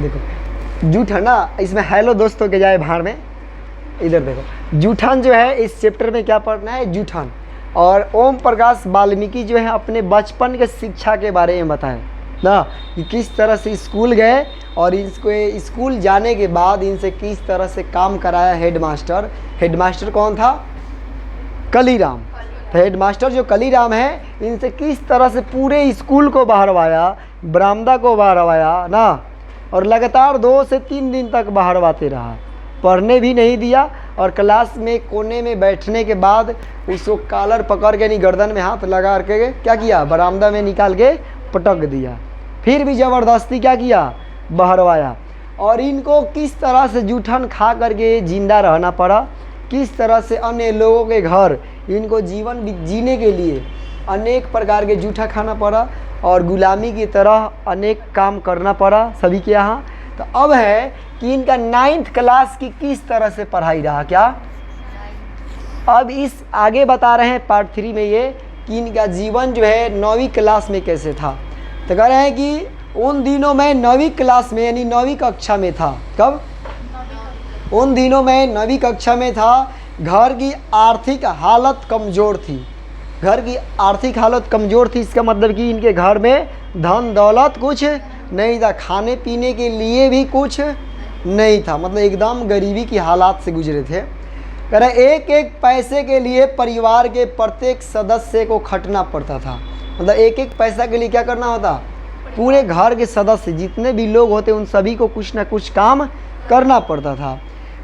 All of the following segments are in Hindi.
देखो जूठन ना, इसमें हेलो दोस्तों के जाए भाड़ में, इधर देखो जूठन जो है इस चैप्टर में क्या पढ़ना है, जूठन। और ओम प्रकाश वाल्मीकि जो है अपने बचपन के शिक्षा के बारे में बताएं ना, कि किस तरह से स्कूल गए और इसको स्कूल जाने के बाद इनसे किस तरह से काम कराया हेडमास्टर। हेडमास्टर कौन था? कलीराम। तो हेडमास्टर जो कलीराम है इनसे किस तरह से पूरे स्कूल को बहरवाया, बरामदा को बहरवाया ना, और लगातार 2 से 3 दिन तक बहरवाते रहा, पढ़ने भी नहीं दिया। और क्लास में कोने में बैठने के बाद उसको कॉलर पकड़ के, यानी गर्दन में हाथ लगा के क्या किया, बरामदा में निकाल के पटक दिया। फिर भी ज़बरदस्ती क्या किया, बहरवाया। और इनको किस तरह से जूठन खा करके जिंदा रहना पड़ा, किस तरह से अन्य लोगों के घर इनको जीवन जीने के लिए अनेक प्रकार के जूठा खाना पड़ा और गुलामी की तरह अनेक काम करना पड़ा सभी के यहाँ। तो अब है कि इनका 9th क्लास की किस तरह से पढ़ाई रहा, क्या अब इस आगे बता रहे हैं पार्ट 3 में ये कि इनका जीवन जो है 9वीं क्लास में कैसे था। तो कह रहे हैं कि उन दिनों में 9वीं क्लास में, यानी 9वीं कक्षा में था। कब? उन दिनों में 9वीं कक्षा में था। घर की आर्थिक हालत कमज़ोर थी। घर की आर्थिक हालत कमज़ोर थी, इसका मतलब कि इनके घर में धन दौलत कुछ नहीं था, खाने पीने के लिए भी कुछ नहीं था, मतलब एकदम गरीबी की हालात से गुजरे थे। कह रहे एक एक पैसे के लिए परिवार के प्रत्येक सदस्य को खटना पड़ता था। मतलब एक एक पैसा के लिए क्या करना होता, पूरे घर के सदस्य जितने भी लोग होते उन सभी को कुछ ना कुछ काम करना पड़ता था।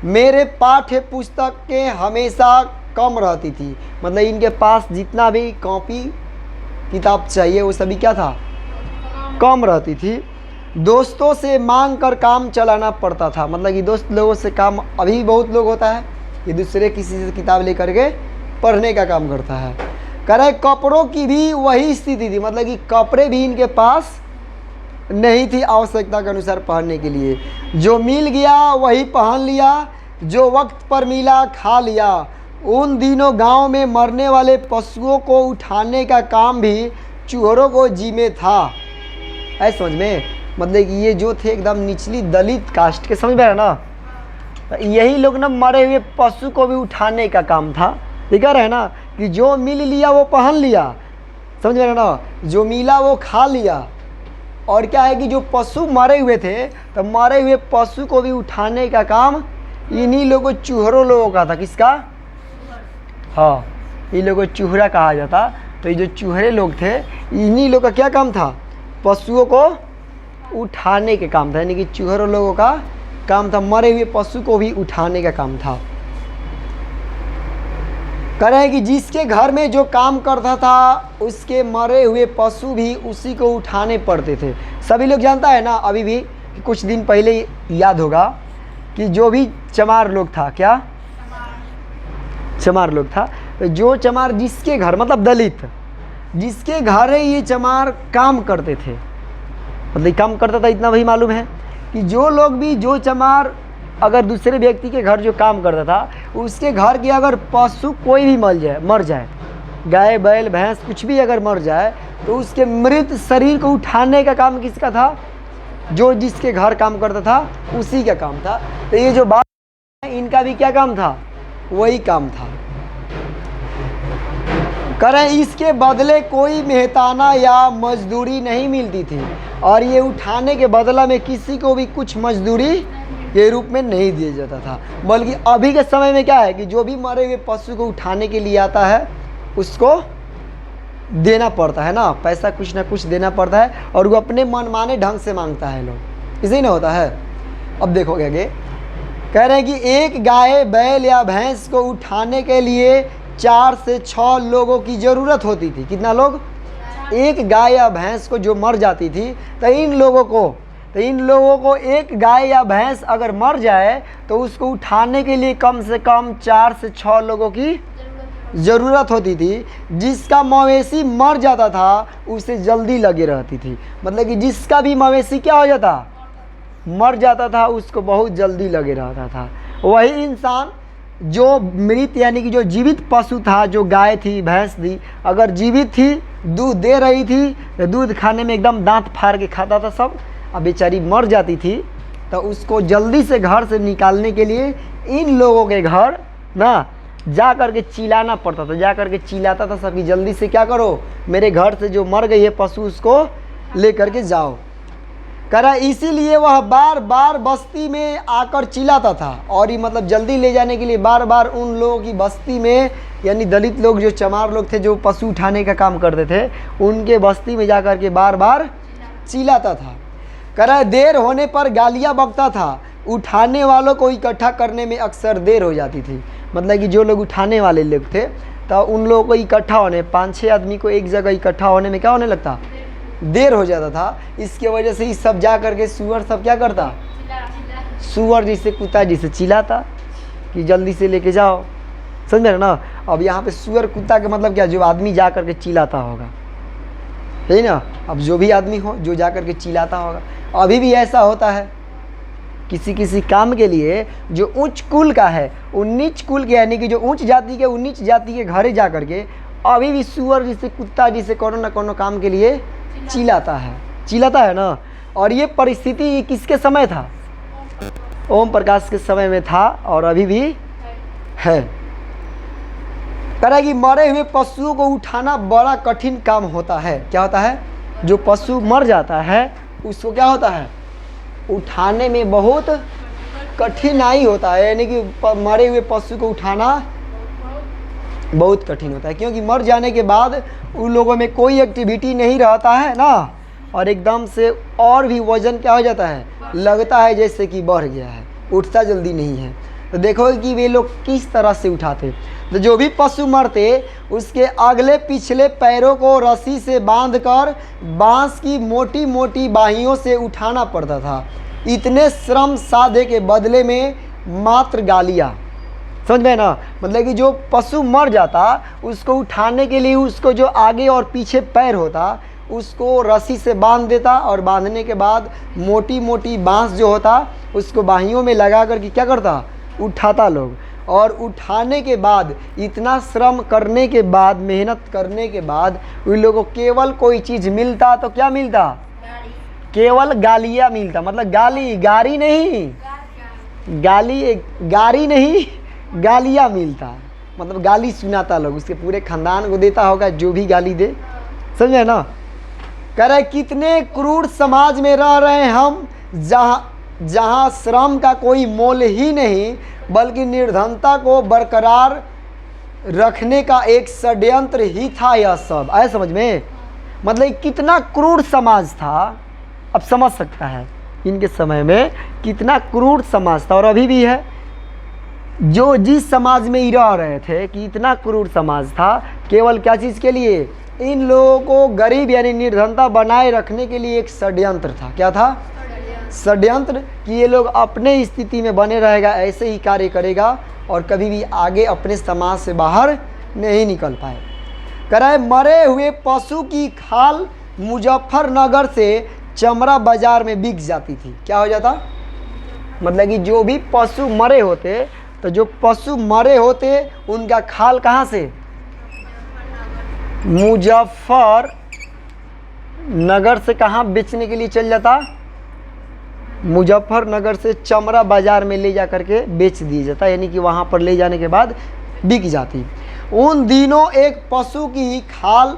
मेरे पाठ्य पुस्तकें हमेशा कम रहती थी, मतलब इनके पास जितना भी कॉपी किताब चाहिए वो सभी क्या था, कम रहती थी। दोस्तों से मांग कर काम चलाना पड़ता था, मतलब कि दोस्त लोगों से काम, अभी बहुत लोग होता है कि दूसरे किसी से किताब लेकर के पढ़ने का काम करता है। कह रहे कपड़ों की भी वही स्थिति थी, मतलब कि कपड़े भी इनके पास नहीं थी आवश्यकता के अनुसार पहनने के लिए। जो मिल गया वही पहन लिया, जो वक्त पर मिला खा लिया। उन दिनों गांव में मरने वाले पशुओं को उठाने का काम भी चूहरों को जिम्मे था। ऐसे समझ में, मतलब कि ये जो थे एकदम निचली दलित कास्ट के, समझ में आया ना, यही लोग ना मरे हुए पशु को भी उठाने का काम था। ठीक है ना, कि जो मिल लिया वो पहन लिया, समझ में आया ना, जो मिला वो खा लिया। और क्या है कि जो पशु मरे हुए थे तो मरे हुए पशु को भी उठाने का काम इन्हीं लोगों, चूहरों लोगों का था। किसका? हाँ, इन लोगों को चूहरा कहा जाता। तो ये जो चूहरे लोग थे इन्हीं लोग का क्या काम था, पशुओं को उठाने के काम था, यानी कि चूहरों लोगों का काम था मरे हुए पशु को भी उठाने का काम था। कह रहे हैं कि जिसके घर में जो काम करता था उसके मरे हुए पशु भी उसी को उठाने पड़ते थे। सभी लोग जानता है ना, अभी भी कुछ दिन पहले याद होगा कि जो भी चमार लोग था, क्या चमार लोग था, तो जो चमार जिसके घर, मतलब दलित जिसके घर ये चमार काम करते थे, मतलब काम करता था, इतना भी मालूम है कि जो लोग भी, जो चमार अगर दूसरे व्यक्ति के घर जो काम करता था उसके घर के अगर पशु कोई भी मर जाए, गाय बैल भैंस कुछ भी अगर मर जाए तो उसके मृत शरीर को उठाने का काम किसका था, जो जिसके घर काम करता था उसी का काम था। तो ये जो बात है इनका भी क्या काम था, वही काम था। करें इसके बदले कोई मेहताना या मजदूरी नहीं मिलती थी, और ये उठाने के बदला में किसी को भी कुछ मजदूरी के रूप में नहीं दिया जाता था। बल्कि अभी के समय में क्या है कि जो भी मरे हुए पशु को उठाने के लिए आता है उसको देना पड़ता है ना, पैसा कुछ ना कुछ देना पड़ता है, और वो अपने मनमाने ढंग से मांगता है लोग, इसे ना होता है। अब देखोगे आगे, कह रहे हैं कि एक गाय बैल या भैंस को उठाने के लिए 4 से 6 लोगों की ज़रूरत होती थी। कितना लोग? एक गाय या भैंस को जो मर जाती थी तो इन लोगों को एक गाय या भैंस अगर मर जाए तो उसको उठाने के लिए कम से कम 4 से 6 लोगों की ज़रूरत होती थी। जिसका मवेशी मर जाता था उसे जल्दी लगे रहती थी, मतलब कि जिसका भी मवेशी क्या हो जाता, मर जाता था, उसको बहुत जल्दी लगे रहता था। वही इंसान जो मृत यानी कि जो जीवित पशु था, जो गाय थी भैंस थी, अगर जीवित थी दूध दे रही थी तो दूध खाने में एकदम दांत फाड़ के खाता था सब। अब बेचारी मर जाती थी तो उसको जल्दी से घर से निकालने के लिए इन लोगों के घर ना जा करके चिल्लाना पड़ता था, जा करके चिल्लाता था सबकी जल्दी से क्या करो, मेरे घर से जो मर गई है पशु उसको ले करके जाओ। कह रहा इसीलिए वह बार बार बस्ती में आकर चिल्लाता था, और ये मतलब जल्दी ले जाने के लिए बार बार उन लोगों की बस्ती में, यानी दलित लोग जो चमार लोग थे जो पशु उठाने का काम करते थे, उनके बस्ती में जा कर के बार बार चिल्लाता था। कह रहा है देर होने पर गालियाँ बकता था, उठाने वालों को इकट्ठा करने में अक्सर देर हो जाती थी। मतलब कि जो लोग उठाने वाले लोग थे तो उन लोगों को इकट्ठा होने, 5-6 आदमी को एक जगह इकट्ठा होने में क्या होने लगता, देर हो जाता था। इसके वजह से ये सब जा करके सुअर सब क्या करता, सुअर जिसे कुत्ता जिसे चिल्लाता कि जल्दी से लेके जाओ, समझ में ना। अब यहाँ पे सुअर कुत्ता का मतलब क्या, जो आदमी जा करके चिल्लाता होगा, है ना। अब जो भी आदमी हो जो जा करके चिल्लाता होगा, अभी भी ऐसा होता है किसी किसी काम के लिए जो उच्च कुल का है वो नीच कुल के, यानी कि जो उच्च जाति के वो नीच जाति के घरे जा करके अभी भी सुअर जिसे कुत्ता जिसे कोनो ना कोनो काम के लिए चिल्लाता है ना। और ये परिस्थिति किसके समय था, ओम प्रकाश के समय में था और अभी भी है। कह रहा है कि मरे हुए पशुओं को उठाना बड़ा कठिन काम होता है। क्या होता है, जो पशु मर जाता है उसको क्या होता है, उठाने में बहुत कठिनाई होता है, यानी कि मरे हुए पशु को उठाना बहुत कठिन होता है, क्योंकि मर जाने के बाद उन लोगों में कोई एक्टिविटी नहीं रहता है ना, और एकदम से और भी वजन क्या हो जाता है, लगता है जैसे कि बढ़ गया है, उठता जल्दी नहीं है। तो देखो कि वे लोग किस तरह से उठाते। तो जो भी पशु मरते उसके अगले पिछले पैरों को रस्सी से बांधकर बांस की मोटी मोटी बाहियों से उठाना पड़ता था। इतने श्रम साध्य के बदले में मात्र गालियाँ, समझ में ना। मतलब कि जो पशु मर जाता उसको उठाने के लिए उसको जो आगे और पीछे पैर होता उसको रस्सी से बांध देता, और बांधने के बाद मोटी मोटी बांस जो होता उसको बाहियों में लगा करके क्या करता, उठाता लोग। और उठाने के बाद इतना श्रम करने के बाद, मेहनत करने के बाद उन लोगों को केवल कोई चीज़ मिलता तो क्या मिलता, केवल गालियाँ मिलता। मतलब गारी नहीं गालियाँ मिलता, मतलब गाली सुनाता लोग, उसके पूरे खानदान को देता होगा जो भी गाली दे, समझे ना। कह रहे कितने क्रूर समाज में रह रहे हैं हम, जहाँ श्रम का कोई मोल ही नहीं बल्कि निर्धनता को बरकरार रखने का एक षड्यंत्र ही था यह सब। आए समझ में, मतलब कितना क्रूर समाज था, अब समझ सकता है इनके समय में कितना क्रूर समाज था, और अभी भी है। जो जिस समाज में ही रह रहे थे कि इतना क्रूर समाज था, केवल क्या चीज़ के लिए, इन लोगों को गरीब यानी निर्धनता बनाए रखने के लिए एक षड्यंत्र था। क्या था, षड्यंत्र कि ये लोग अपने स्थिति में बने रहेगा, ऐसे ही कार्य करेगा और कभी भी आगे अपने समाज से बाहर नहीं निकल पाए। कह रहा है मरे हुए पशु की खाल मुजफ्फरनगर से चमड़ा बाजार में बिक जाती थी। क्या हो जाता, मतलब कि जो भी पशु मरे होते, तो जो पशु मरे होते उनका खाल कहाँ से, मुजफ्फरनगर से कहाँ बेचने के लिए चल जाता, मुजफ्फरनगर से चमड़ा बाज़ार में ले जा करके बेच दिया जाता, यानी कि वहाँ पर ले जाने के बाद बिक जाती। उन दिनों एक पशु की खाल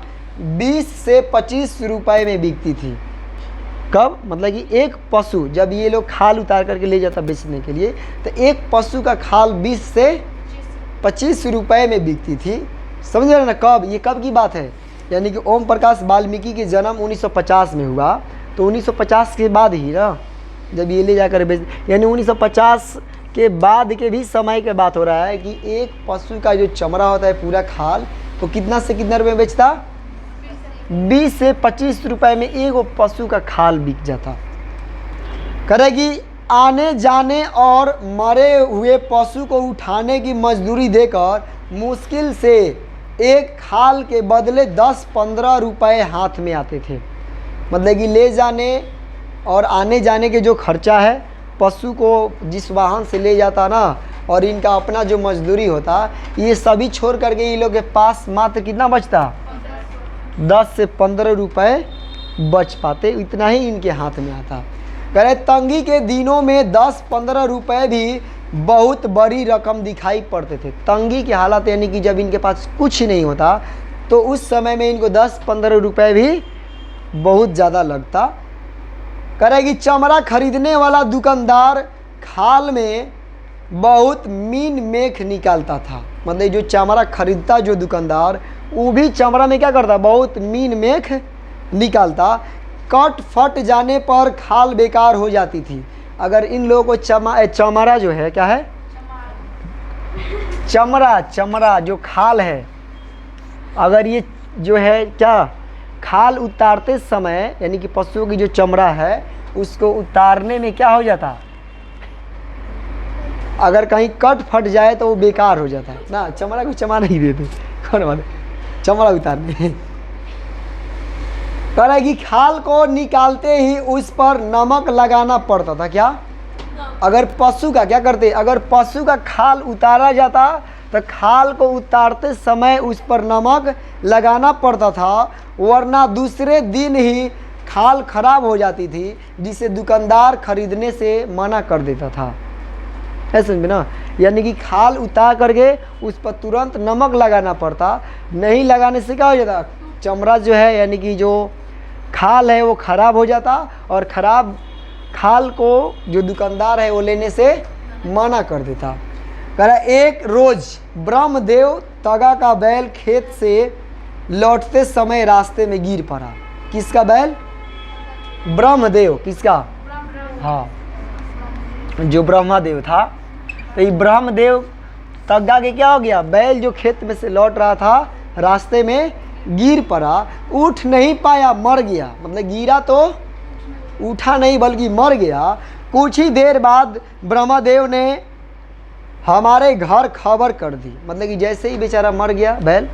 20 से 25 रुपए में बिकती थी। कब, मतलब कि एक पशु जब ये लोग खाल उतार करके ले जाता बेचने के लिए, तो एक पशु का खाल 20 से 25 रुपए में बिकती थी। समझ रहे ना, कब, ये कब की बात है, यानी कि ओम प्रकाश वाल्मीकि के जन्म 1950 में हुआ, तो 1950 के बाद ही ना जब ये ले जाकर बेच, यानी 1950 के बाद के भी समय के बात हो रहा है कि एक पशु का जो चमड़ा होता है पूरा खाल, तो कितना से कितना रुपये बेचता, 20 से 25 रुपए में एक पशु का खाल बिक जाता। करेगी आने जाने और मरे हुए पशु को उठाने की मजदूरी देकर मुश्किल से एक खाल के बदले 10-15 रुपए हाथ में आते थे। मतलब कि ले जाने और आने जाने के जो खर्चा है, पशु को जिस वाहन से ले जाता ना, और इनका अपना जो मजदूरी होता, ये सभी छोड़ करके ये लोग के पास मात्र कितना बचता, 10 से 15 रुपए बच पाते, इतना ही इनके हाथ में आता। कह रहे तंगी के दिनों में 10-15 रुपए भी बहुत बड़ी रकम दिखाई पड़ते थे। तंगी की हालत यानी कि जब इनके पास कुछ नहीं होता तो उस समय में इनको 10-15 रुपए भी बहुत ज़्यादा लगता। कह रहे कि चमड़ा खरीदने वाला दुकानदार खाल में बहुत मीन मेख निकालता था। मतलब जो चमड़ा खरीदता जो दुकानदार वो भी चमड़ा में क्या करता, बहुत मीन मेख निकालता। कट फट जाने पर खाल बेकार हो जाती थी। अगर इन लोगों को चमड़ा जो है क्या है, चमड़ा जो खाल है, अगर ये जो है क्या खाल उतारते समय यानी कि पशुओं की जो चमड़ा है उसको उतारने में क्या हो जाता, अगर कहीं कट फट जाए तो वो बेकार हो जाता है ना। चमड़ा को चमा नहीं देते, कौन वाले चमड़ा उतारने। कह रहा है कि खाल को निकालते ही उस पर नमक लगाना पड़ता था। क्या, अगर पशु का क्या करते, अगर पशु का खाल उतारा जाता तो खाल को उतारते समय उस पर नमक लगाना पड़ता था, वरना दूसरे दिन ही खाल खराब हो जाती थी, जिसे दुकानदार खरीदने से मना कर देता था। है समझ में ना, यानी कि खाल उतार करके उस पर तुरंत नमक लगाना पड़ता, नहीं लगाने से क्या हो जाता, चमड़ा जो है यानी कि जो खाल है वो ख़राब हो जाता और ख़राब खाल को जो दुकानदार है वो लेने से मना कर देता। कह रहा एक रोज़ ब्रह्मदेव तगा का बैल खेत से लौटते समय रास्ते में गिर पड़ा। किसका बैल, ब्रह्मदेव, किसका, हाँ जो ब्रह्मदेव था। तो ये ब्रह्मदेव तग्गा के क्या हो गया, बैल जो खेत में से लौट रहा था रास्ते में गिर पड़ा, उठ नहीं पाया, मर गया। मतलब गिरा तो उठा नहीं बल्कि मर गया। कुछ ही देर बाद ब्रह्मदेव ने हमारे घर खबर कर दी। मतलब कि जैसे ही बेचारा मर गया बैल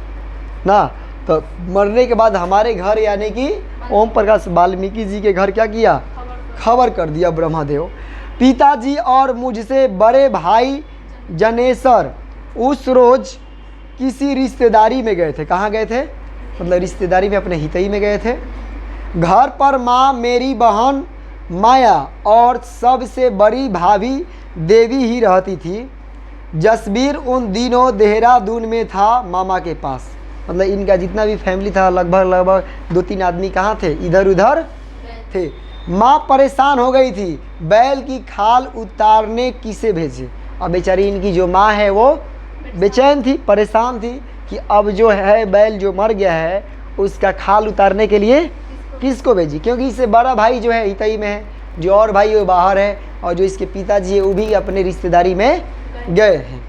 ना, तो मरने के बाद हमारे घर यानी कि ओम प्रकाश वाल्मीकि जी के घर क्या किया, खबर कर दिया ब्रह्मदेव। पिताजी और मुझसे बड़े भाई जनेश्वर उस रोज़ किसी रिश्तेदारी में गए थे। कहाँ गए थे, मतलब रिश्तेदारी में, अपने हितई में गए थे। घर पर माँ, मेरी बहन माया और सबसे बड़ी भाभी देवी ही रहती थी। जसबीर उन दिनों देहरादून में था मामा के पास। मतलब इनका जितना भी फैमिली था लगभग 2-3 आदमी कहाँ थे, इधर उधर थे। माँ परेशान हो गई थी, बैल की खाल उतारने किसे भेजे। अब बेचारी इनकी जो माँ है वो बेचैन थी, परेशान थी कि अब जो है बैल जो मर गया है उसका खाल उतारने के लिए किसको भेजी, क्योंकि इससे बड़ा भाई जो है हितई में है, जो और भाई वो बाहर है, और जो इसके पिताजी है वो भी अपने रिश्तेदारी में गए हैं।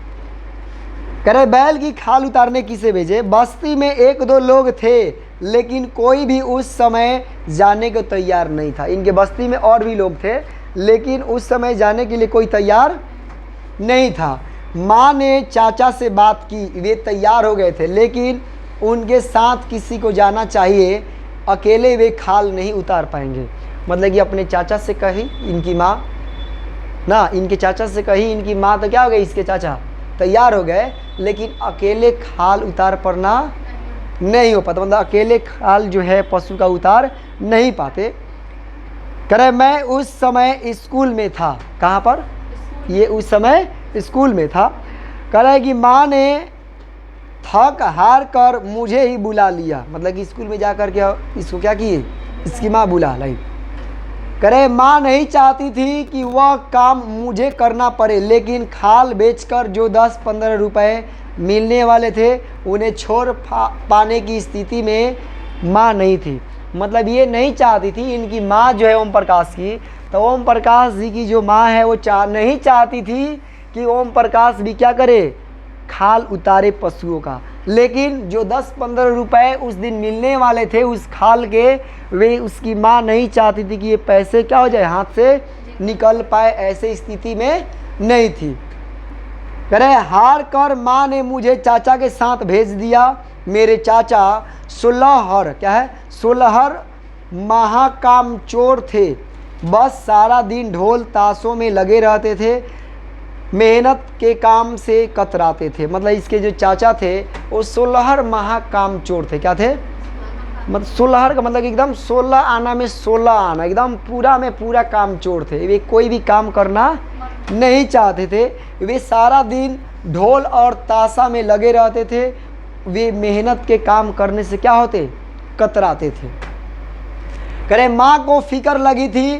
कह रहे बैल की खाल उतारने किसे भेजे। बस्ती में 1-2 लोग थे, लेकिन कोई भी उस समय जाने को तैयार नहीं था। इनके बस्ती में और भी लोग थे, लेकिन उस समय जाने के लिए कोई तैयार नहीं था। माँ ने चाचा से बात की, वे तैयार हो गए थे, लेकिन उनके साथ किसी को जाना चाहिए, अकेले वे खाल नहीं उतार पाएंगे। मतलब कि अपने चाचा से कही इनकी माँ ना, इनके चाचा से कही इनकी माँ, तो क्या हो गई, इसके चाचा तैयार हो गए, लेकिन अकेले खाल उतार पाना नहीं हो पाता। मतलब अकेले खाल जो है पशु का उतार नहीं पाते। कह रहे मैं उस समय स्कूल में था। कहाँ पर, ये उस समय स्कूल में था। कह रहे कि माँ ने थक हार कर मुझे ही बुला लिया। मतलब कि स्कूल में जाकर के इसको क्या किए, इसकी माँ बुला लाई। कह रहे माँ नहीं चाहती थी कि वह काम मुझे करना पड़े, लेकिन खाल बेचकर जो 10-15 रुपए मिलने वाले थे उन्हें छोड़ पाने की स्थिति में माँ नहीं थी। मतलब ये नहीं चाहती थी, इनकी माँ जो है ओम प्रकाश की, तो ओम प्रकाश जी की जो माँ है वो नहीं चाहती थी कि ओम प्रकाश भी क्या करे, खाल उतारे पशुओं का। लेकिन जो 10-15 रुपए उस दिन मिलने वाले थे उस खाल के, वे उसकी माँ नहीं चाहती थी कि ये पैसे क्या हो जाए, हाथ से निकल पाए, ऐसे स्थिति में नहीं थी। कह रहे हार कर माँ ने मुझे चाचा के साथ भेज दिया। मेरे चाचा सुलहर क्या है, सुलहर महाकाम चोर थे। बस सारा दिन ढोल ताशों में लगे रहते थे, मेहनत के काम से कतराते थे। मतलब इसके जो चाचा थे वो सुलहर महाकाम चोर थे। क्या थे, मतलब सोलहर का मतलब एकदम 16 आना में 16 आना, एकदम पूरा में पूरा काम चोर थे। वे कोई भी काम करना नहीं चाहते थे। वे सारा दिन ढोल और ताशा में लगे रहते थे। वे मेहनत के काम करने से क्या होते, कतराते थे। करे माँ को फिक्र लगी थी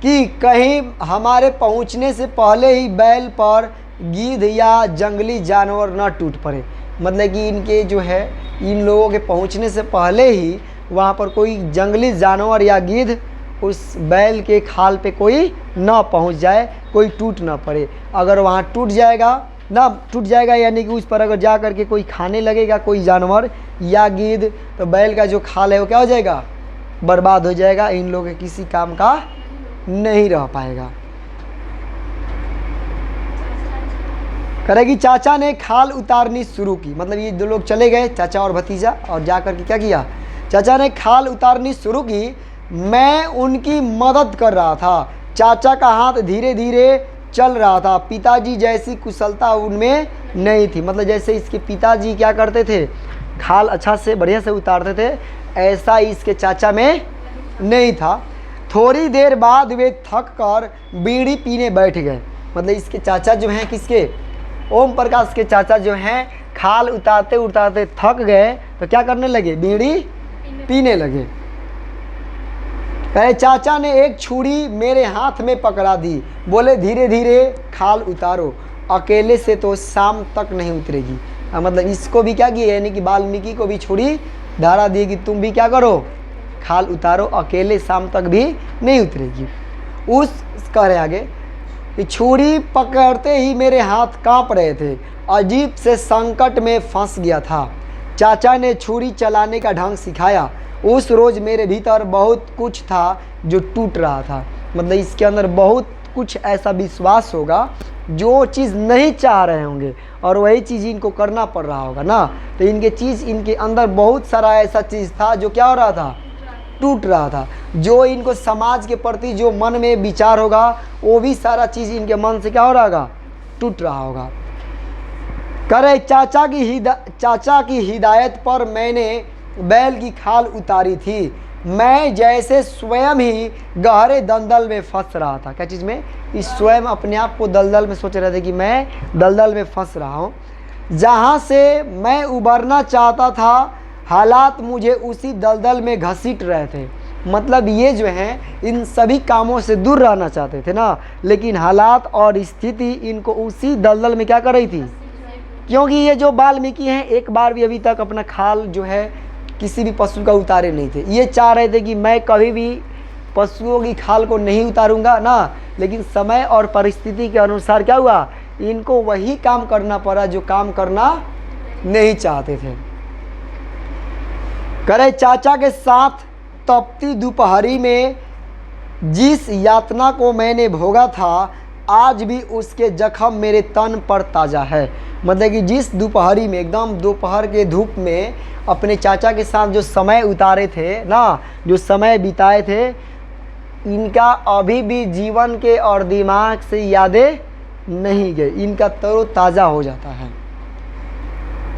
कि कहीं हमारे पहुँचने से पहले ही बैल पर गिद्ध या जंगली जानवर न टूट पड़े। मतलब कि इनके जो है, इन लोगों के पहुंचने से पहले ही वहाँ पर कोई जंगली जानवर या गिद्ध उस बैल के खाल पे कोई ना पहुंच जाए, कोई टूट ना पड़े। अगर वहाँ टूट जाएगा यानी कि उस पर अगर जा कर के कोई खाने लगेगा कोई जानवर या गिद्ध, तो बैल का जो खाल है वो क्या हो जाएगा, बर्बाद हो जाएगा। इन लोगों के किसी काम का नहीं रह पाएगा। करेगी चाचा ने खाल उतारनी शुरू की। मतलब ये दो लोग चले गए, चाचा और भतीजा, और जा कर के क्या किया, चाचा ने खाल उतारनी शुरू की। मैं उनकी मदद कर रहा था। चाचा का हाथ धीरे धीरे चल रहा था। पिताजी जैसी कुशलता उनमें नहीं थी। मतलब जैसे इसके पिताजी क्या करते थे, खाल अच्छा से बढ़िया से उतारते थे, ऐसा इसके चाचा में नहीं था। थोड़ी देर बाद वे थक कर बीड़ी पीने बैठ गए। मतलब इसके चाचा जो हैं, किसके, ओम प्रकाश के चाचा जो हैं, खाल उतारते उतारते थक गए तो क्या करने लगे, बीड़ी पीने लगे। कहे चाचा ने एक छुरी मेरे हाथ में पकड़ा दी। बोले धीरे धीरे खाल उतारो, अकेले से तो शाम तक नहीं उतरेगी। मतलब इसको भी क्या किया, यानी कि वाल्मीकि को भी छुरी धारा दी कि तुम भी क्या करो, खाल उतारो, अकेले शाम तक भी नहीं उतरेगी। उस कह रहे आगे, छुरी पकड़ते ही मेरे हाथ कांप रहे थे। अजीब से संकट में फंस गया था। चाचा ने छुरी चलाने का ढंग सिखाया। उस रोज़ मेरे भीतर बहुत कुछ था जो टूट रहा था। मतलब इसके अंदर बहुत कुछ ऐसा विश्वास होगा, जो चीज़ नहीं चाह रहे होंगे और वही चीज़ इनको करना पड़ रहा होगा ना। तो इनके अंदर बहुत सारा ऐसा चीज़ था जो क्या हो रहा था, टूट रहा था। जो इनको समाज के प्रति जो मन में विचार होगा, वो भी सारा चीज़ इनके मन से क्या हो रहा होगा, टूट रहा होगा। करे चाचा की हिदायत पर मैंने बैल की खाल उतारी थी। मैं जैसे स्वयं ही गहरे दलदल में फंस रहा था। क्या चीज़ में, इस स्वयं अपने आप को दलदल में सोच रहे थे कि मैं दलदल में फंस रहा हूँ। जहाँ से मैं उबरना चाहता था, हालात मुझे उसी दलदल में घसीट रहे थे। मतलब ये जो हैं, इन सभी कामों से दूर रहना चाहते थे ना, लेकिन हालात और स्थिति इनको उसी दलदल में क्या कर रही थी। क्योंकि ये जो वाल्मीकि हैं, एक बार भी अभी तक अपना खाल जो है किसी भी पशु का उतारे नहीं थे। ये चाह रहे थे कि मैं कभी भी पशुओं की खाल को नहीं उतारूंगा ना, लेकिन समय और परिस्थिति के अनुसार क्या हुआ, इनको वही काम करना पड़ा जो काम करना नहीं चाहते थे। करे चाचा के साथ तपती दोपहरी में जिस यातना को मैंने भोगा था, आज भी उसके जख्म मेरे तन पर ताज़ा है। मतलब कि जिस दोपहरी में, एकदम दोपहर के धूप में अपने चाचा के साथ जो समय उतारे थे ना, जो समय बिताए थे, इनका अभी भी जीवन के और दिमाग से यादें नहीं गई। इनका तरोताज़ा हो जाता है।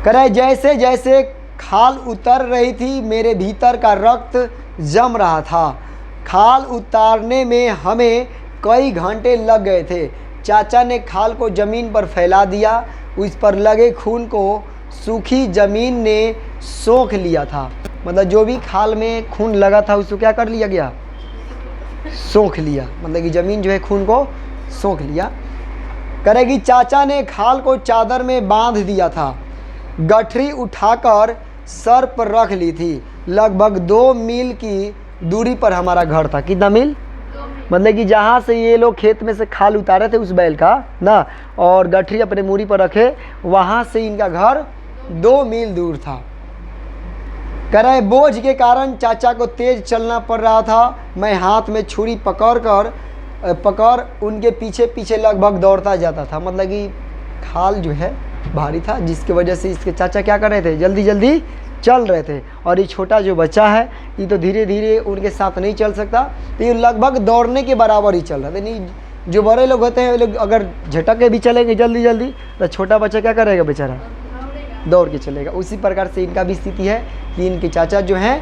करे जैसे जैसे खाल उतर रही थी, मेरे भीतर का रक्त जम रहा था। खाल उतारने में हमें कई घंटे लग गए थे। चाचा ने खाल को ज़मीन पर फैला दिया। उस पर लगे खून को सूखी ज़मीन ने सोख लिया था। मतलब जो भी खाल में खून लगा था उसको क्या कर लिया गया, सोख लिया। मतलब कि ज़मीन जो है खून को सोख लिया। करेगी चाचा ने खाल को चादर में बांध दिया था। गठरी उठाकर सर पर रख ली थी। लगभग 2 मील की दूरी पर हमारा घर था। कितना मील, मतलब कि जहाँ से ये लोग खेत में से खाल उतारे थे उस बैल का ना, और गठरी अपने मूरी पर रखे, वहाँ से इनका घर 2 मील दूर था। करे बोझ के कारण चाचा को तेज चलना पड़ रहा था। मैं हाथ में छुरी पकड़ उनके पीछे पीछे लगभग दौड़ता जाता था। मतलब कि खाल जो है भारी था, जिसकी वजह से इसके चाचा क्या कर रहे थे, जल्दी जल्दी चल रहे थे। और ये छोटा जो बच्चा है, ये तो धीरे धीरे उनके साथ नहीं चल सकता, तो ये लगभग दौड़ने के बराबर ही चल रहा था। नहीं, जो बड़े लोग होते हैं, वे लोग अगर झटक के भी चलेंगे जल्दी जल्दी, तो छोटा बच्चा क्या करेगा, बेचारा दौड़ के चलेगा। उसी प्रकार से इनका भी स्थिति है कि इनके चाचा जो हैं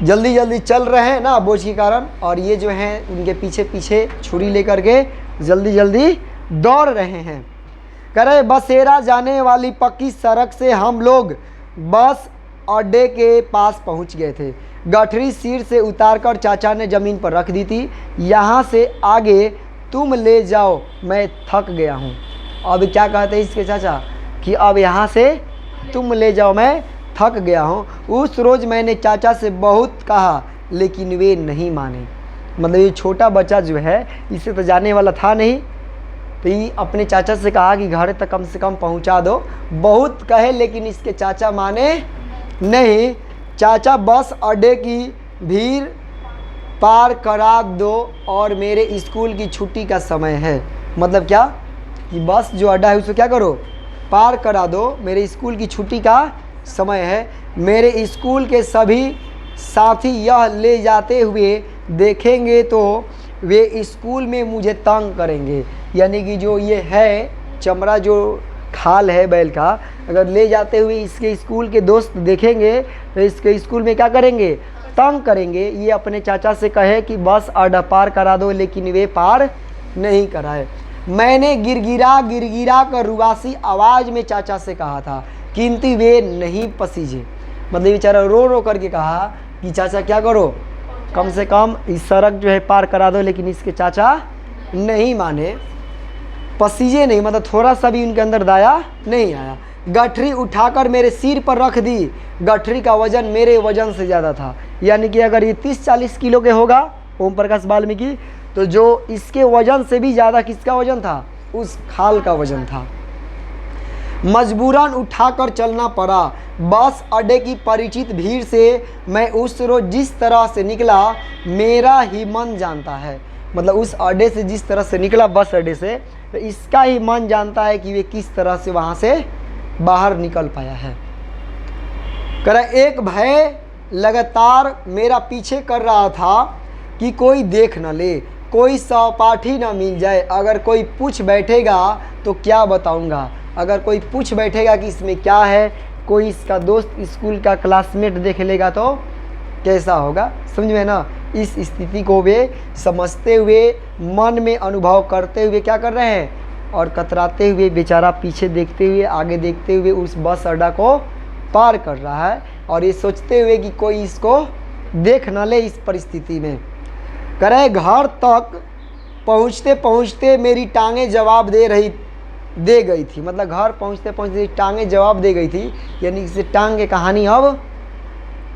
जल्दी जल्दी चल रहे हैं ना बोझ के कारण, और ये जो हैं उनके पीछे पीछे छुरी लेकर के जल्दी जल्दी दौड़ रहे हैं। कह रहे बसेरा जाने वाली पक्की सड़क से हम लोग बस अड्डे के पास पहुंच गए थे। गठरी सिर से उतारकर चाचा ने ज़मीन पर रख दी थी। यहाँ से आगे तुम ले जाओ, मैं थक गया हूँ। अब क्या कहते हैं इसके चाचा कि अब यहाँ से तुम ले जाओ, मैं थक गया हूँ। उस रोज़ मैंने चाचा से बहुत कहा लेकिन वे नहीं माने। मतलब ये छोटा बच्चा जो है इसे तो जाने वाला था नहीं, तो ये अपने चाचा से कहा कि घर तक कम से कम पहुँचा दो। बहुत कहे लेकिन इसके चाचा माने नहीं। चाचा बस अड्डे की भीड़ पार करा दो और मेरे स्कूल की छुट्टी का समय है। मतलब क्या कि बस जो अड्डा है उसको क्या करो, पार करा दो, मेरे स्कूल की छुट्टी का समय है। मेरे स्कूल के सभी साथी यह ले जाते हुए देखेंगे तो वे स्कूल में मुझे तंग करेंगे। यानी कि जो ये है चमड़ा जो खाल है बैल का, अगर ले जाते हुए इसके स्कूल के दोस्त देखेंगे तो इसके स्कूल में क्या करेंगे, तंग करेंगे। ये अपने चाचा से कहे कि बस अड्डा पार करा दो, लेकिन वे पार नहीं कराए। मैंने गिरगिरा कर रुआसी आवाज़ में चाचा से कहा था किंतु वे नहीं पसीजे। मतलब बेचारा रो रो करके कहा कि चाचा क्या करो, कम से कम इस सड़क जो है पार करा दो, लेकिन इसके चाचा नहीं माने, पसीजे नहीं, मतलब थोड़ा सा भी उनके अंदर दया नहीं आया। गठरी उठाकर मेरे सिर पर रख दी। गठरी का वजन मेरे वजन से ज़्यादा था। यानी कि अगर ये 30-40 किलो के होगा ओम प्रकाश वाल्मीकि, तो जो इसके वजन से भी ज़्यादा किसका वजन था, उस खाल का वजन था। मजबूरन उठाकर चलना पड़ा। बस अड्डे की परिचित भीड़ से मैं उस रोज़ जिस तरह से निकला मेरा ही मन जानता है। मतलब उस अड्डे से जिस तरह से निकला बस अड्डे से, तो इसका ही मन जानता है कि वे किस तरह से वहाँ से बाहर निकल पाया है। कह रहा एक भय लगातार मेरा पीछे कर रहा था कि कोई देख न ले, कोई सहपाठी न मिल जाए। अगर कोई पूछ बैठेगा तो क्या बताऊंगा, अगर कोई पूछ बैठेगा कि इसमें क्या है, कोई इसका दोस्त स्कूल का क्लासमेट देख लेगा तो कैसा होगा, समझ में ना। इस स्थिति को वे समझते हुए मन में अनुभव करते हुए क्या कर रहे हैं, और कतराते हुए बेचारा पीछे देखते हुए आगे देखते हुए उस बस अड्डा को पार कर रहा है, और ये सोचते हुए कि कोई इसको देख न ले इस परिस्थिति में। कह रहे घर तक पहुँचते पहुँचते मेरी टांगें जवाब दे गई थी। मतलब घर पहुँचते पहुँचते टांगें जवाब दे गई थी, यानी इससे टांग की कहानी अब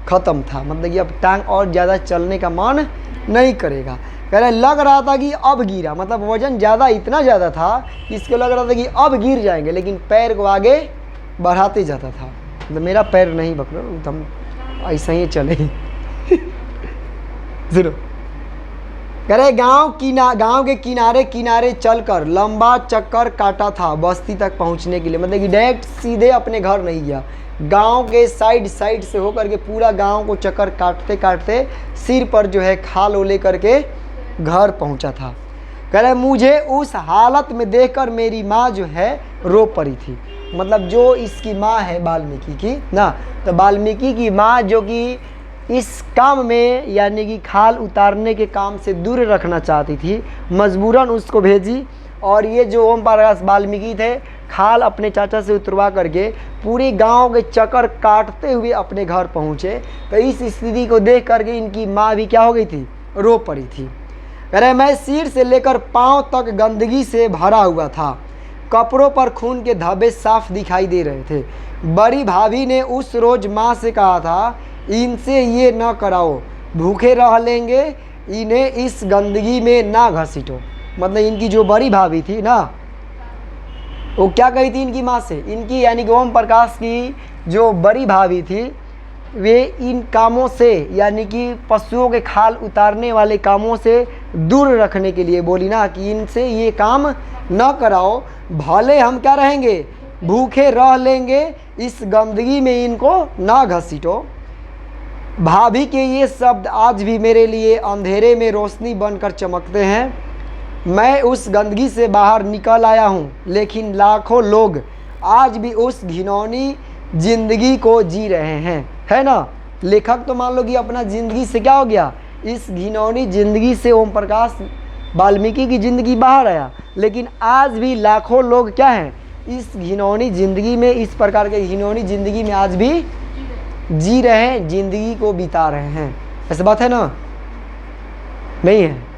ख़त्म था। मतलब कि अब टांग और ज़्यादा चलने का मन नहीं करेगा। कह रहे लग रहा था कि अब गिरा, मतलब वज़न ज़्यादा इतना ज़्यादा था कि इसको लग रहा था कि अब गिर जाएंगे, लेकिन पैर को आगे बढ़ाते जाता था। मतलब मेरा पैर नहीं पकड़ो, तुम ऐसा ही चले ज़रूर। कह रहे गांव के किनारे किनारे चलकर लंबा चक्कर काटा था बस्ती तक पहुंचने के लिए। मतलब कि डायरेक्ट सीधे अपने घर नहीं गया, गांव के साइड से होकर के पूरा गांव को चक्कर काटते काटते सिर पर जो है खाल ले करके घर पहुंचा था। कह रहे मुझे उस हालत में देखकर मेरी माँ जो है रो पड़ी थी। मतलब जो इसकी माँ है वाल्मीकि की ना, तो वाल्मीकि की माँ जो कि इस काम में यानी कि खाल उतारने के काम से दूर रखना चाहती थी, मजबूरन उसको भेजी। और ये जो ओम प्रकाश वाल्मीकि थे खाल अपने चाचा से उतरवा करके पूरे गांव के चक्कर काटते हुए अपने घर पहुँचे। तो इस स्थिति को देख करके इनकी माँ भी क्या हो गई थी, रो पड़ी थी। कह रहे मैं सिर से लेकर पाँव तक गंदगी से भरा हुआ था, कपड़ों पर खून के धब्बे साफ दिखाई दे रहे थे। बड़ी भाभी ने उस रोज़ माँ से कहा था इनसे ये न कराओ, भूखे रह लेंगे, इन्हें इस गंदगी में ना घसीटो। मतलब इनकी जो बड़ी भाभी थी ना, वो क्या कही थी इनकी माँ से, इनकी यानी कि ओम प्रकाश की जो बड़ी भाभी थी, वे इन कामों से यानी कि पशुओं के खाल उतारने वाले कामों से दूर रखने के लिए बोली ना कि इनसे ये काम न कराओ, भले हम क्या रहेंगे, भूखे रह लेंगे, इस गंदगी में इनको ना घसीटो। भाभी के ये शब्द आज भी मेरे लिए अंधेरे में रोशनी बनकर चमकते हैं। मैं उस गंदगी से बाहर निकल आया हूँ, लेकिन लाखों लोग आज भी उस घिनौनी जिंदगी को जी रहे हैं, है ना। लेखक तो मान लो कि अपना ज़िंदगी से क्या हो गया, इस घिनौनी ज़िंदगी से ओम प्रकाश वाल्मीकि की ज़िंदगी बाहर आया, लेकिन आज भी लाखों लोग क्या हैं, इस घिनौनी ज़िंदगी में, इस प्रकार के घिनौनी ज़िंदगी में आज भी जी रहे हैं, ज़िंदगी को बिता रहे हैं। ऐसा बात है ना? नहीं है?